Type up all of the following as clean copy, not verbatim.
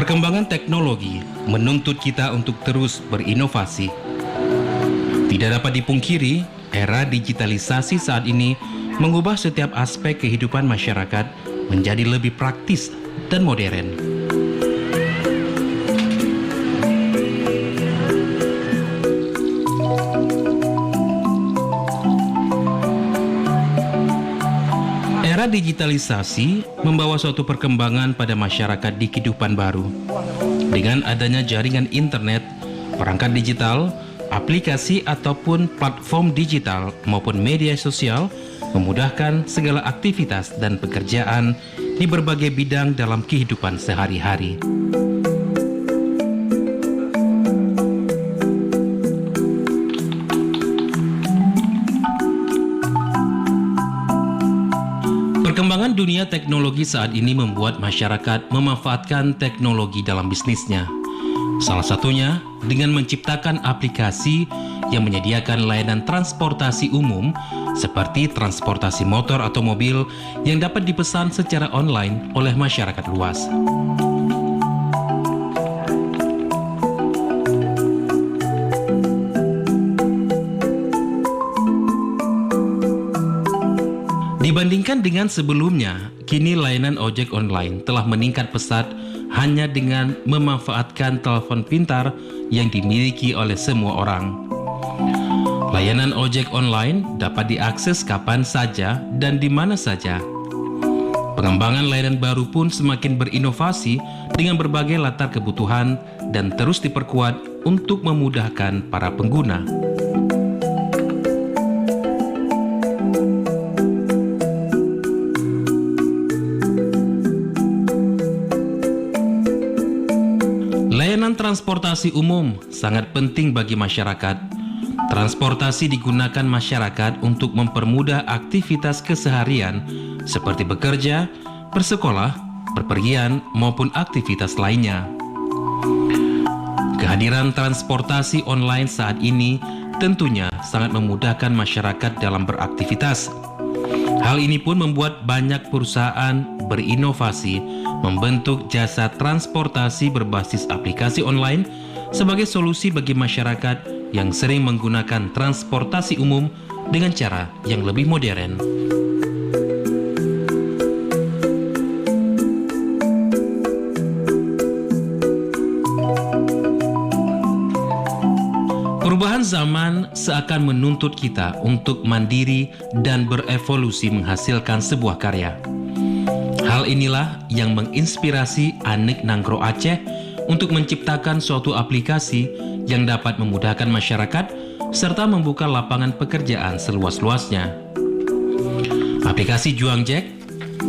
Perkembangan teknologi menuntut kita untuk terus berinovasi. Tidak dapat dipungkiri, era digitalisasi saat ini mengubah setiap aspek kehidupan masyarakat menjadi lebih praktis dan modern. Era digitalisasi membawa suatu perkembangan pada masyarakat di kehidupan baru. Dengan adanya jaringan internet, perangkat digital, aplikasi ataupun platform digital maupun media sosial memudahkan segala aktivitas dan pekerjaan di berbagai bidang dalam kehidupan sehari-hari. Perkembangan dunia teknologi saat ini membuat masyarakat memanfaatkan teknologi dalam bisnisnya. Salah satunya dengan menciptakan aplikasi yang menyediakan layanan transportasi umum seperti transportasi motor atau mobil yang dapat dipesan secara online oleh masyarakat luas. Dibandingkan dengan sebelumnya, kini layanan ojek online telah meningkat pesat hanya dengan memanfaatkan telepon pintar yang dimiliki oleh semua orang. Layanan ojek online dapat diakses kapan saja dan di mana saja. Pengembangan layanan baru pun semakin berinovasi dengan berbagai latar kebutuhan dan terus diperkuat untuk memudahkan para pengguna. Layanan transportasi umum sangat penting bagi masyarakat. Transportasi digunakan masyarakat untuk mempermudah aktivitas keseharian seperti bekerja, bersekolah, berpergian, maupun aktivitas lainnya. Kehadiran transportasi online saat ini tentunya sangat memudahkan masyarakat dalam beraktivitas. Hal ini pun membuat banyak perusahaan berinovasi membentuk jasa transportasi berbasis aplikasi online sebagai solusi bagi masyarakat yang sering menggunakan transportasi umum dengan cara yang lebih modern. Perubahan zaman seakan menuntut kita untuk mandiri dan berevolusi menghasilkan sebuah karya. Hal inilah yang menginspirasi Anik Nanggroe Aceh untuk menciptakan suatu aplikasi yang dapat memudahkan masyarakat serta membuka lapangan pekerjaan seluas-luasnya. Aplikasi Juang Jack,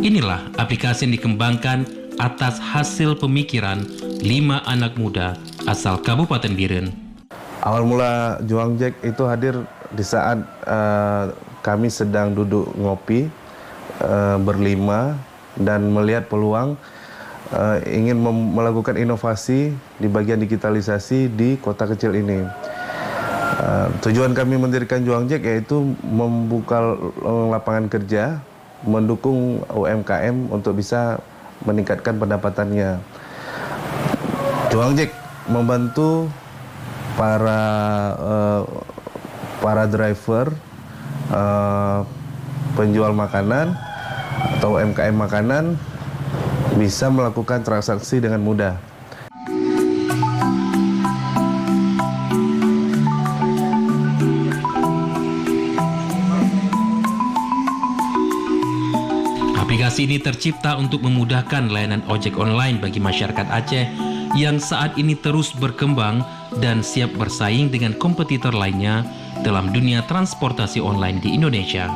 inilah aplikasi yang dikembangkan atas hasil pemikiran 5 anak muda asal Kabupaten Biren. Awal mula Juang Jack itu hadir di saat kami sedang duduk ngopi berlima dan melihat peluang ingin melakukan inovasi di bagian digitalisasi di kota kecil ini. Tujuan kami mendirikan Juang Jack yaitu membuka lapangan kerja, mendukung UMKM untuk bisa meningkatkan pendapatannya. Juang Jack membantu para driver, penjual makanan atau UMKM makanan bisa melakukan transaksi dengan mudah. Aplikasi ini tercipta untuk memudahkan layanan ojek online bagi masyarakat Aceh yang saat ini terus berkembang dan siap bersaing dengan kompetitor lainnya dalam dunia transportasi online di Indonesia.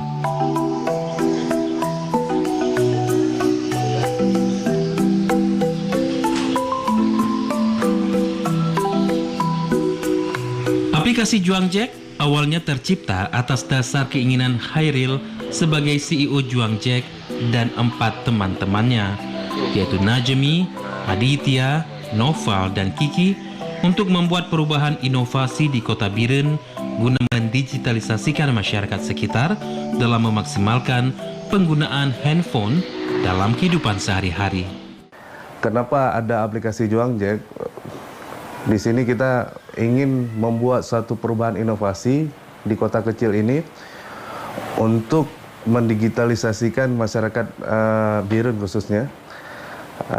Aplikasi Juang Jack awalnya tercipta atas dasar keinginan Hairil sebagai CEO Juang Jack dan 4 teman-temannya, yaitu Najmi, Aditya, Noval, dan Kiki, untuk membuat perubahan inovasi di Kota Biren guna mendigitalisasikan masyarakat sekitar dalam memaksimalkan penggunaan handphone dalam kehidupan sehari-hari. Kenapa ada aplikasi Juang Jack? Di sini kita ingin membuat satu perubahan inovasi di kota kecil ini untuk mendigitalisasikan masyarakat Birun khususnya,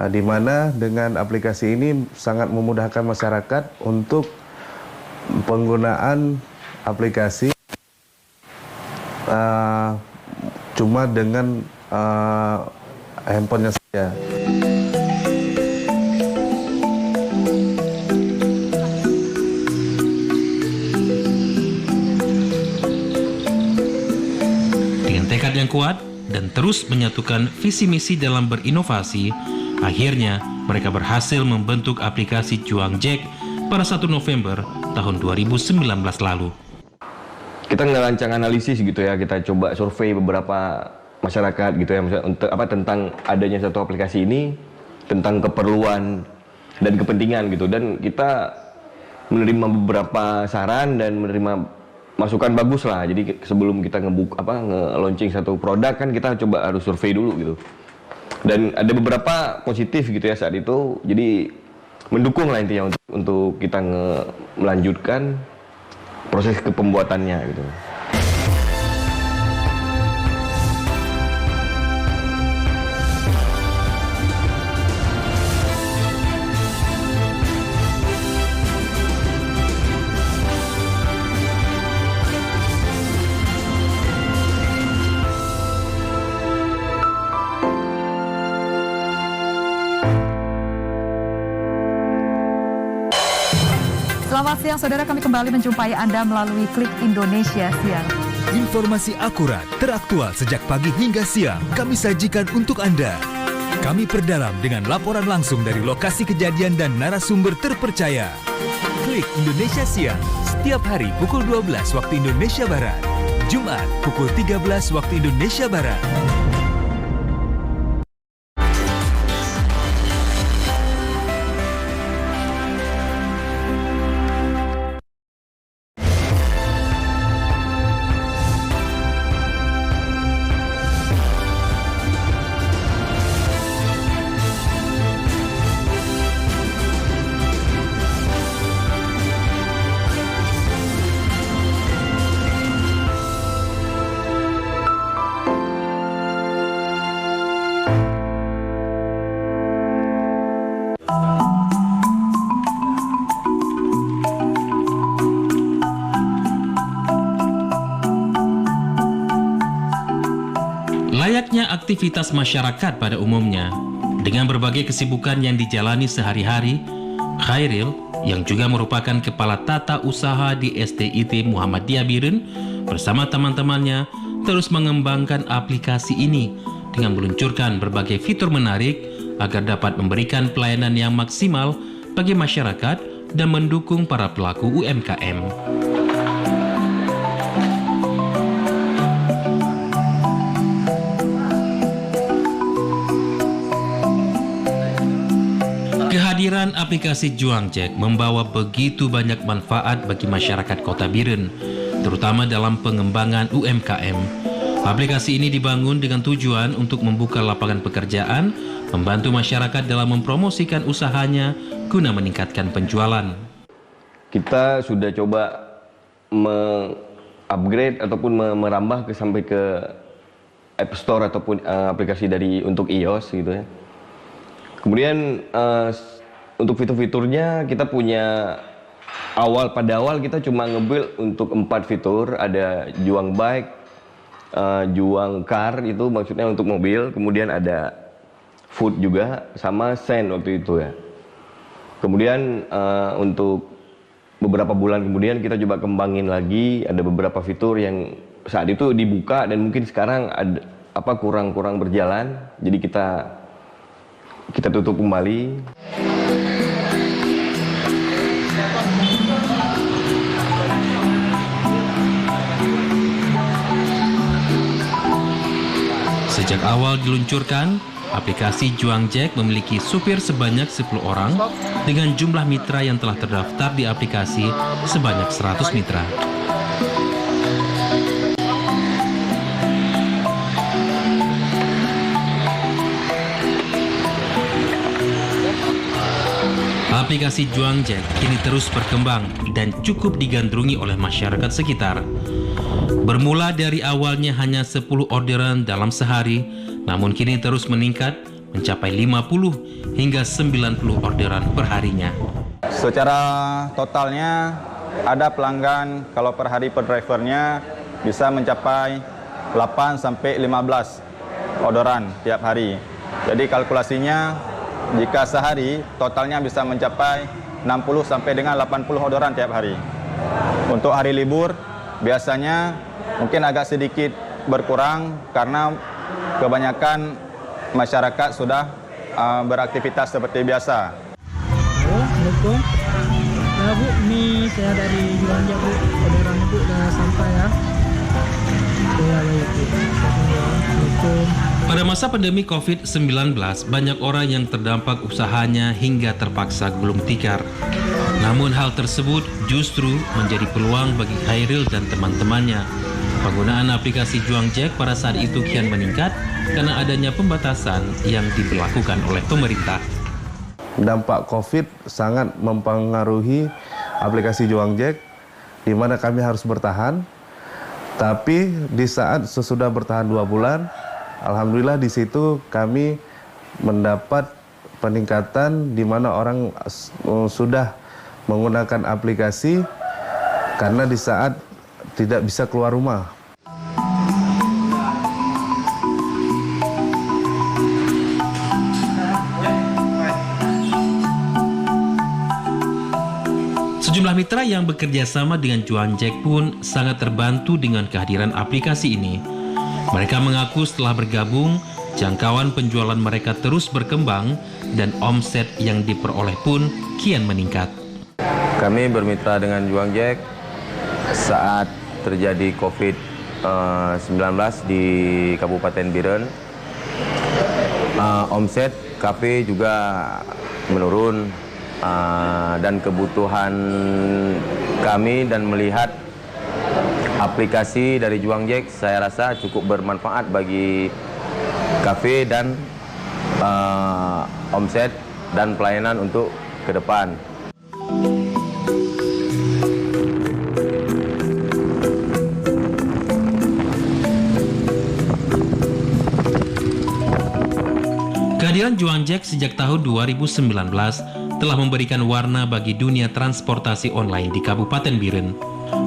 di mana dengan aplikasi ini sangat memudahkan masyarakat untuk penggunaan aplikasi cuma dengan handphonenya saja. Dengan tekad yang kuat dan terus menyatukan visi misi dalam berinovasi, akhirnya mereka berhasil membentuk aplikasi Juang Jack pada 1 November tahun 2019 lalu. Kita ngerancang analisis gitu ya, kita coba survei beberapa masyarakat gitu ya, untuk tentang adanya satu aplikasi ini, tentang keperluan dan kepentingan gitu, dan kita menerima beberapa saran dan menerima masukan bagus lah. Jadi sebelum kita nge-launching satu produk kan kita coba harus survei dulu gitu. Dan ada beberapa positif gitu ya saat itu. Jadi mendukung lah intinya untuk kita melanjutkan proses kepembuatannya gitu. Selamat siang saudara, kami kembali menjumpai Anda melalui Klik Indonesia Siang. Informasi akurat, teraktual sejak pagi hingga siang kami sajikan untuk Anda. Kami perdalam dengan laporan langsung dari lokasi kejadian dan narasumber terpercaya. Klik Indonesia Siang setiap hari pukul 12 waktu Indonesia Barat, Jumat pukul 13 waktu Indonesia Barat. Layaknya aktivitas masyarakat pada umumnya, dengan berbagai kesibukan yang dijalani sehari-hari, Khairil, yang juga merupakan Kepala Tata Usaha di STIT Muhammadiyah Birun, bersama teman-temannya terus mengembangkan aplikasi ini dengan meluncurkan berbagai fitur menarik agar dapat memberikan pelayanan yang maksimal bagi masyarakat dan mendukung para pelaku UMKM. Kehadiran aplikasi Juang Jack membawa begitu banyak manfaat bagi masyarakat Kota Birun, terutama dalam pengembangan UMKM. Aplikasi ini dibangun dengan tujuan untuk membuka lapangan pekerjaan, membantu masyarakat dalam mempromosikan usahanya guna meningkatkan penjualan. Kita sudah coba upgrade ataupun merambah sampai ke App Store ataupun aplikasi untuk iOS gitu ya. Kemudian untuk fitur-fiturnya kita punya pada awal kita cuma nge-build untuk 4 fitur, ada Juang Bike, Juang Car itu maksudnya untuk mobil, kemudian ada Food juga sama Send waktu itu ya. Kemudian untuk beberapa bulan kemudian kita coba kembangin lagi, ada beberapa fitur yang saat itu dibuka dan mungkin sekarang ada kurang berjalan, jadi kita tutup kembali. Sejak awal diluncurkan, aplikasi Juang Jack memiliki supir sebanyak 10 orang dengan jumlah mitra yang telah terdaftar di aplikasi sebanyak 100 mitra. Aplikasi Juang Jack kini terus berkembang dan cukup digandrungi oleh masyarakat sekitar. Bermula dari awalnya hanya 10 orderan dalam sehari, namun kini terus meningkat mencapai 50 hingga 90 orderan perharinya. Secara totalnya ada pelanggan kalau per hari per drivernya bisa mencapai 8 sampai 15 orderan tiap hari. Jadi kalkulasinya jika sehari totalnya bisa mencapai 60 sampai dengan 80 orderan tiap hari. Untuk hari libur biasanya mungkin agak sedikit berkurang karena kebanyakan masyarakat sudah beraktivitas seperti biasa. Halo, Assalamualaikum. Ya Bu, ini saya dari Juang Jack Bu. Orderannya Bu udah sampai ya. Ya, baik Bu. Assalamualaikum. Pada masa pandemi COVID-19, banyak orang yang terdampak usahanya hingga terpaksa gulung tikar. Namun hal tersebut justru menjadi peluang bagi Khairil dan teman-temannya. Penggunaan aplikasi Juang Jack pada saat itu kian meningkat karena adanya pembatasan yang diberlakukan oleh pemerintah. Dampak COVID sangat mempengaruhi aplikasi Juang Jack, di mana kami harus bertahan. Tapi di saat sesudah bertahan 2 bulan, alhamdulillah di situ kami mendapat peningkatan di mana orang sudah menggunakan aplikasi karena di saat tidak bisa keluar rumah. Sejumlah mitra yang bekerja sama dengan Juang Jack pun sangat terbantu dengan kehadiran aplikasi ini. Mereka mengaku setelah bergabung, jangkauan penjualan mereka terus berkembang dan omset yang diperoleh pun kian meningkat. Kami bermitra dengan Juang Jack saat terjadi COVID-19 di Kabupaten Biren. Omset kafe juga menurun dan kebutuhan kami dan melihat aplikasi dari Juang Jack saya rasa cukup bermanfaat bagi kafe dan omset dan pelayanan untuk ke depan. Kehadiran Juang Jack sejak tahun 2019 telah memberikan warna bagi dunia transportasi online di Kabupaten Biren.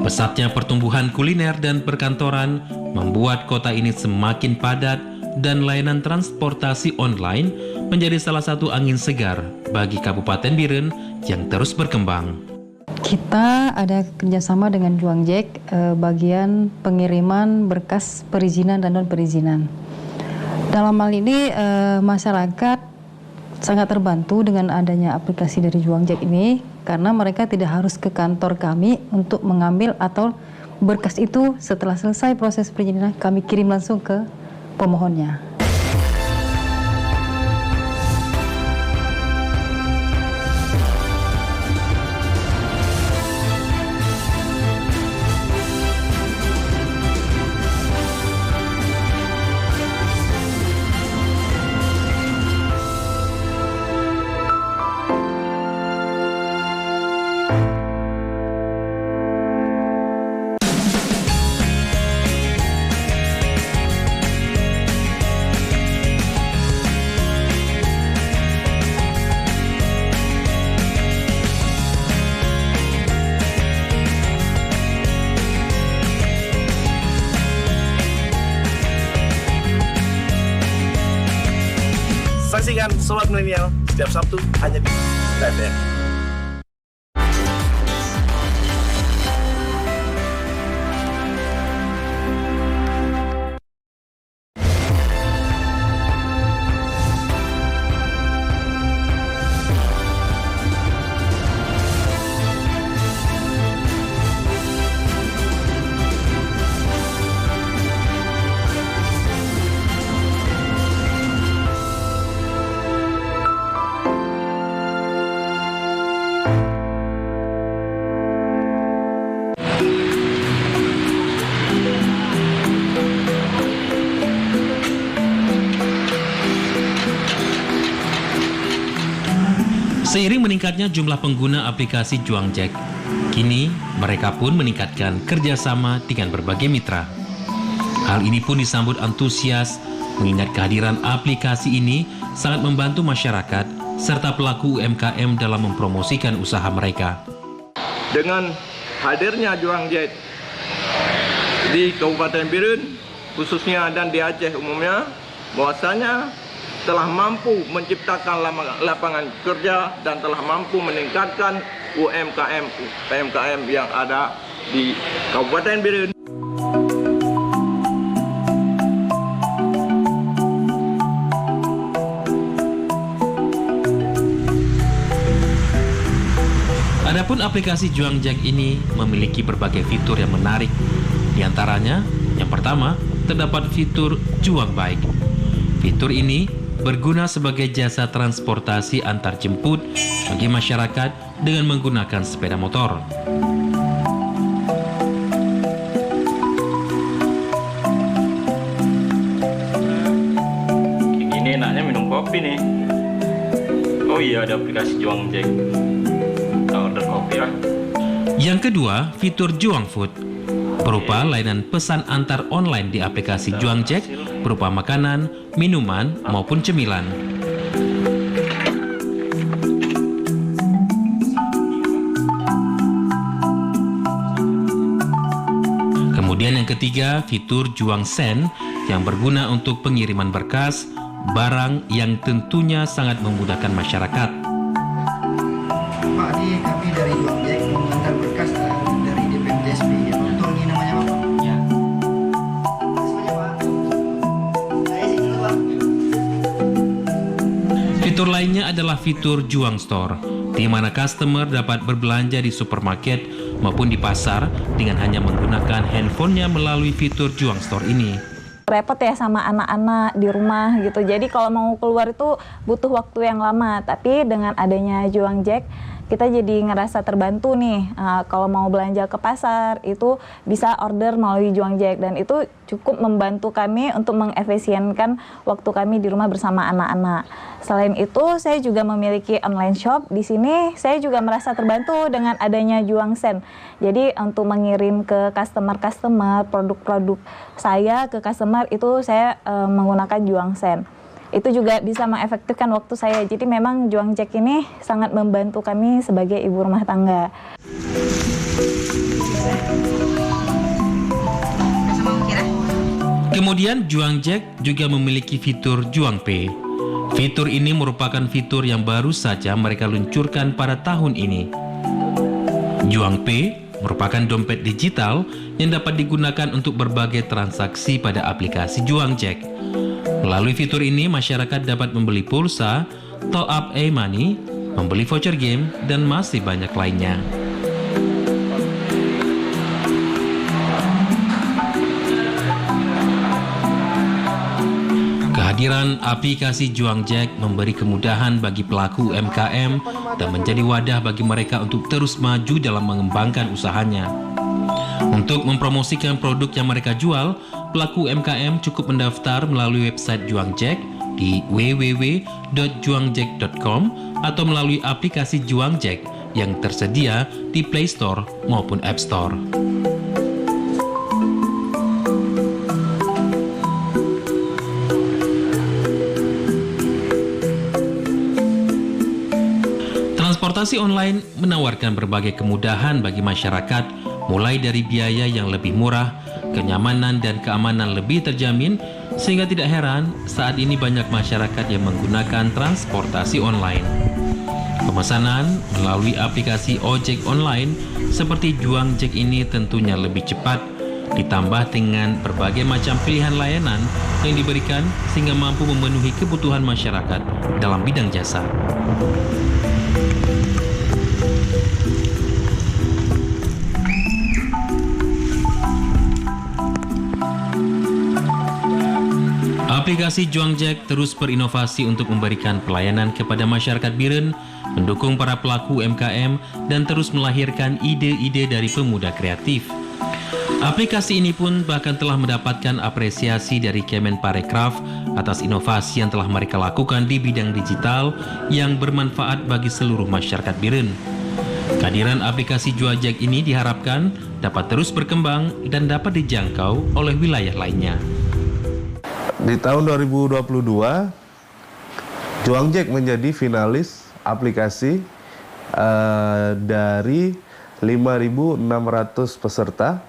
Pesatnya pertumbuhan kuliner dan perkantoran membuat kota ini semakin padat dan layanan transportasi online menjadi salah satu angin segar bagi Kabupaten Biren yang terus berkembang. Kita ada kerjasama dengan Juang Jack bagian pengiriman berkas perizinan dan non-perizinan. Dalam hal ini masyarakat sangat terbantu dengan adanya aplikasi dari Juang Jack ini karena mereka tidak harus ke kantor kami untuk mengambil atau berkas itu setelah selesai proses perizinan kami kirim langsung ke pemohonnya. Saksikan Sobat Milenial setiap Sabtu hanya di TVRI. Seiring meningkatnya jumlah pengguna aplikasi Juang Jack, kini mereka pun meningkatkan kerjasama dengan berbagai mitra. Hal ini pun disambut antusias, mengingat kehadiran aplikasi ini sangat membantu masyarakat serta pelaku UMKM dalam mempromosikan usaha mereka. Dengan hadirnya Juang Jack di Kabupaten Biren, khususnya dan di Aceh umumnya, bahwasanya telah mampu menciptakan lapangan kerja dan telah mampu meningkatkan UMKM yang ada di Kabupaten Biren. Adapun aplikasi Juang Jack ini memiliki berbagai fitur yang menarik. Di antaranya, yang pertama, terdapat fitur Juang Bike. Fitur ini berguna sebagai jasa transportasi antar jemput bagi masyarakat dengan menggunakan sepeda motor. Ini enaknya minum kopi nih. Oh iya, ada aplikasi Juang Jack. Kita order kopi lah. Yang kedua, fitur Juang Food, berupa layanan pesan antar online di aplikasi Juang Jack berupa makanan, minuman, maupun cemilan. Kemudian yang ketiga, fitur Juang Send yang berguna untuk pengiriman berkas, barang yang tentunya sangat memudahkan masyarakat. Pak, ini kami dari Juang Jack mengantar berkas dari DPM DSP. Betul ini namanya Pak? Ya. Fitur lainnya adalah fitur Juang Store, di mana customer dapat berbelanja di supermarket maupun di pasar dengan hanya menggunakan handphonenya melalui fitur Juang Store ini. Repot ya sama anak-anak di rumah gitu. Jadi kalau mau keluar itu butuh waktu yang lama. Tapi dengan adanya Juang Jack, kita jadi ngerasa terbantu nih. Kalau mau belanja ke pasar itu bisa order melalui Juang Jack, dan itu cukup membantu kami untuk mengefisienkan waktu kami di rumah bersama anak-anak. Selain itu, saya juga memiliki online shop. Di sini saya juga merasa terbantu dengan adanya Juang Send. Jadi untuk mengirim ke customer produk-produk saya ke customer itu saya menggunakan Juang Send. Itu juga bisa mengefektifkan waktu saya. Jadi memang Juang Jack ini sangat membantu kami sebagai ibu rumah tangga. Kemudian Juang Jack juga memiliki fitur Juang Pay. Fitur ini merupakan fitur yang baru saja mereka luncurkan pada tahun ini. Juang Pay merupakan dompet digital yang dapat digunakan untuk berbagai transaksi pada aplikasi Juang Jack. Melalui fitur ini, masyarakat dapat membeli pulsa, top up e-money, membeli voucher game, dan masih banyak lainnya. Kehadiran aplikasi Juang Jack memberi kemudahan bagi pelaku UMKM dan menjadi wadah bagi mereka untuk terus maju dalam mengembangkan usahanya. Untuk mempromosikan produk yang mereka jual, pelaku UMKM cukup mendaftar melalui website Juang Jack di www.juangjack.com atau melalui aplikasi Juang Jack yang tersedia di Play Store maupun App Store. Transportasi online menawarkan berbagai kemudahan bagi masyarakat, mulai dari biaya yang lebih murah, kenyamanan dan keamanan lebih terjamin, sehingga tidak heran saat ini banyak masyarakat yang menggunakan transportasi online. Pemesanan melalui aplikasi ojek online seperti Juang Jack ini tentunya lebih cepat, ditambah dengan berbagai macam pilihan layanan yang diberikan sehingga mampu memenuhi kebutuhan masyarakat dalam bidang jasa. Aplikasi Juang Jack terus berinovasi untuk memberikan pelayanan kepada masyarakat Biren, mendukung para pelaku UMKM, dan terus melahirkan ide-ide dari pemuda kreatif. Aplikasi ini pun bahkan telah mendapatkan apresiasi dari Kemenparekraf atas inovasi yang telah mereka lakukan di bidang digital yang bermanfaat bagi seluruh masyarakat Biren. Kehadiran aplikasi Juangjek ini diharapkan dapat terus berkembang dan dapat dijangkau oleh wilayah lainnya. Di tahun 2022, Juangjek menjadi finalis aplikasi dari 5.600 peserta,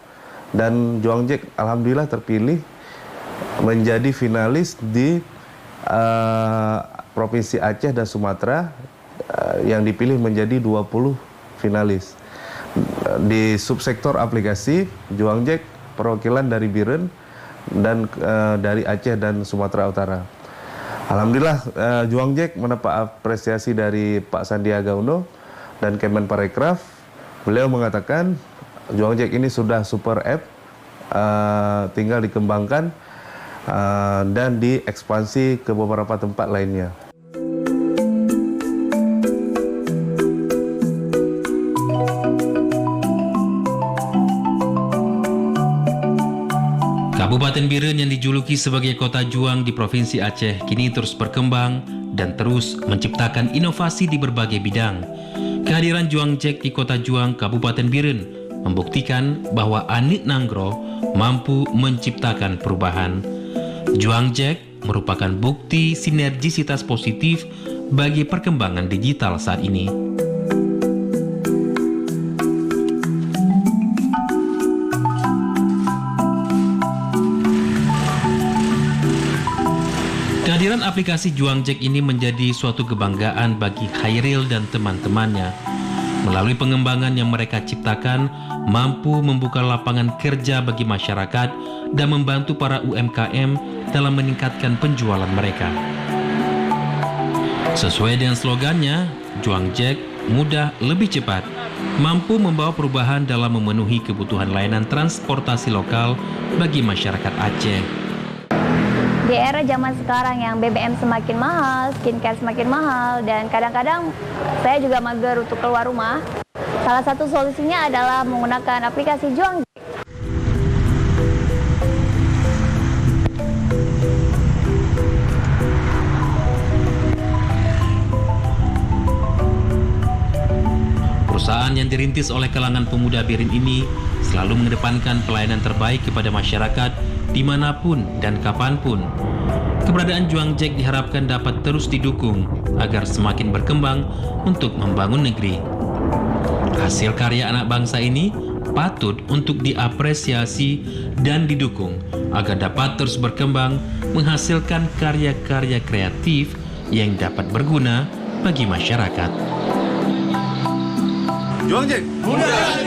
dan Juangjek alhamdulillah terpilih menjadi finalis di Provinsi Aceh dan Sumatera, yang dipilih menjadi 20 finalis. Di subsektor aplikasi, Juangjek perwakilan dari Biren dan dari Aceh dan Sumatera Utara. Alhamdulillah Juangjek mendapat apresiasi dari Pak Sandiaga Uno dan Kemenparekraf. Beliau mengatakan Juangjek ini sudah super app, tinggal dikembangkan dan diekspansi ke beberapa tempat lainnya. Kabupaten Biren yang dijuluki sebagai kota juang di Provinsi Aceh kini terus berkembang dan terus menciptakan inovasi di berbagai bidang. Kehadiran Juangjek di kota juang Kabupaten Biren membuktikan bahwa Anik Nanggro mampu menciptakan perubahan. Juangjek merupakan bukti sinergisitas positif bagi perkembangan digital saat ini. Kehadiran aplikasi Juangjek ini menjadi suatu kebanggaan bagi Khairil dan teman-temannya. Melalui pengembangan yang mereka ciptakan, mampu membuka lapangan kerja bagi masyarakat dan membantu para UMKM dalam meningkatkan penjualan mereka. Sesuai dengan slogannya, Juangjek mudah lebih cepat, mampu membawa perubahan dalam memenuhi kebutuhan layanan transportasi lokal bagi masyarakat Aceh. Di era zaman sekarang yang BBM semakin mahal, skincare semakin mahal, dan kadang-kadang saya juga mager untuk keluar rumah. Salah satu solusinya adalah menggunakan aplikasi Juangjek. Perusahaan yang dirintis oleh kalangan pemuda Biren ini selalu mengedepankan pelayanan terbaik kepada masyarakat dimanapun dan kapanpun. Keberadaan Juangjek diharapkan dapat terus didukung agar semakin berkembang untuk membangun negeri. Hasil karya anak bangsa ini patut untuk diapresiasi dan didukung agar dapat terus berkembang menghasilkan karya-karya kreatif yang dapat berguna bagi masyarakat. Juangjek, mudah dan